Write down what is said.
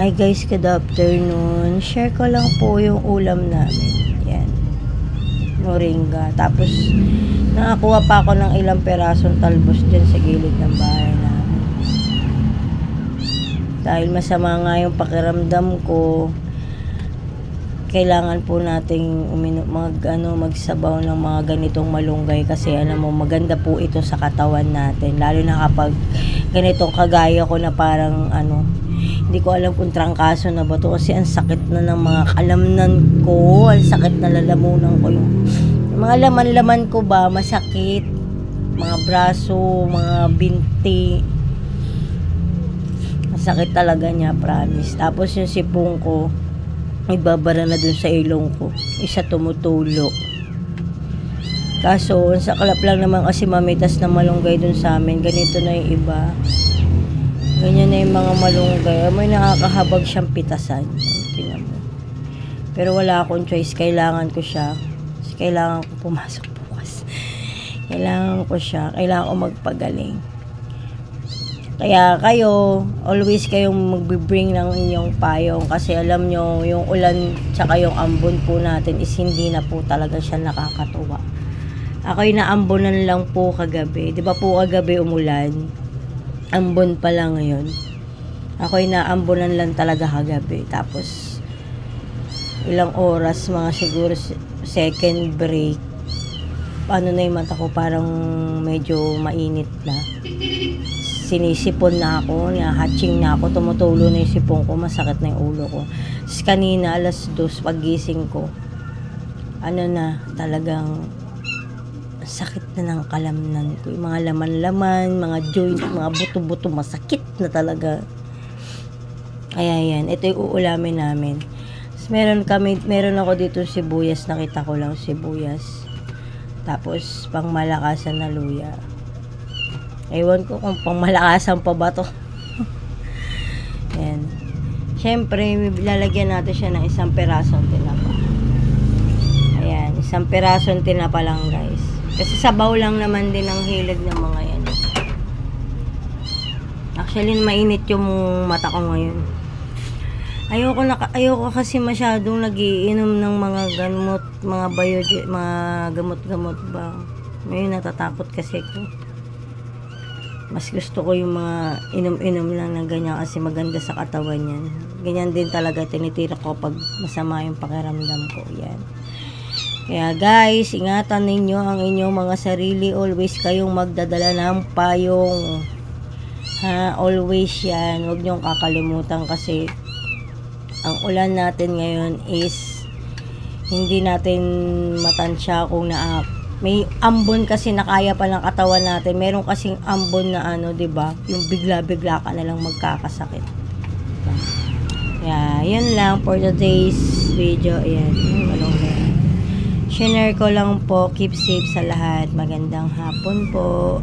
Hi guys, good afternoon. Share ko lang po yung ulam namin. Yan. Moringa. Tapos, nakakuha pa ako ng ilang perasong talbos dyan sa gilid ng bahay namin. Dahil masama nga yung pakiramdam ko, kailangan po nating magsabaw ng mga ganitong malunggay kasi alam mo, maganda po ito sa katawan natin. Lalo na kapag ganitong kagaya ko na parang hindi ko alam kung trangkaso na ba to kasi ang sakit na ng mga kalamnan ko, ang sakit na lalamunan ko, yung mga laman-laman ko ba masakit, mga braso, mga binti, masakit talaga niya, promise. Tapos yung sipong ko ibabara na dun sa ilong ko, isa tumutulo. Kaso sa kalap lang naman kasi mamitas na malunggay dun sa amin, ganito na yung iba. Ganyan na yung mga malunggay. May nakakahabag siyang pitasan. Tingnan mo. Pero wala akong choice. Kailangan ko siya. Kailangan ko pumasok bukas. Kailangan ko siya. Kailangan ko magpagaling. Kaya kayo, always kayong magbibring ng inyong payong. Kasi alam nyo, yung ulan tsaka yung ambon po natin is hindi na po talaga siya nakakatuwa. Ako'y naambonan lang po kagabi. Di ba po kagabi umulan? Ambon pa lang ngayon. Ako'y naambunan lang talaga kagabi. Tapos, ilang oras, mga siguro second break. Ano na yung mata ko, parang medyo mainit na. Sinisipon na ako, hatching na ako, tumutulo na yung sipon ko, masakit na yung ulo ko. Tapos kanina, 2:00, paggising ko, talagang sakit na ng kalamnan ko. Yung mga laman-laman, mga joint, mga buto-buto, masakit na talaga. Kaya yan, ito yung uulamin namin. Meron ako dito sibuyas, nakita ko lang sibuyas. Tapos, pangmalakasan na luya. Ewan ko kung pangmalakasan pa ba to. Yan. Siyempre, lalagyan natin siya ng 1 perasong tinapa. Ayan, 1 perasong tinapa lang guys. Kasi sabaw lang naman din ang hilig ng mga yan. Actually, mainit yung mata ko ngayon. Ayoko kasi masyadong nagiinom ng mga gamot, mga gamot-gamot ba. Ngayon natatakot kasi ko. Mas gusto ko yung mga inom-inom lang ng ganyan kasi maganda sa katawan yan. Ganyan din talaga tinitira ko pag masama yung pakiramdam ko. Yan. Kaya guys, ingatan ninyo ang inyong mga sarili. Always kayong magdadala ng payong. Ha, always yan. Huwag niyong kakalimutan kasi ang ulan natin ngayon is hindi natin matansya kung may ambon kasi na kaya pa ng katawan natin. Meron kasing ambon na diba? Yung bigla-bigla ka na lang magkakasakit. Kaya, yun lang for today's video. Ayan, malunggay. Share ko lang po. Keep safe sa lahat. Magandang hapon po.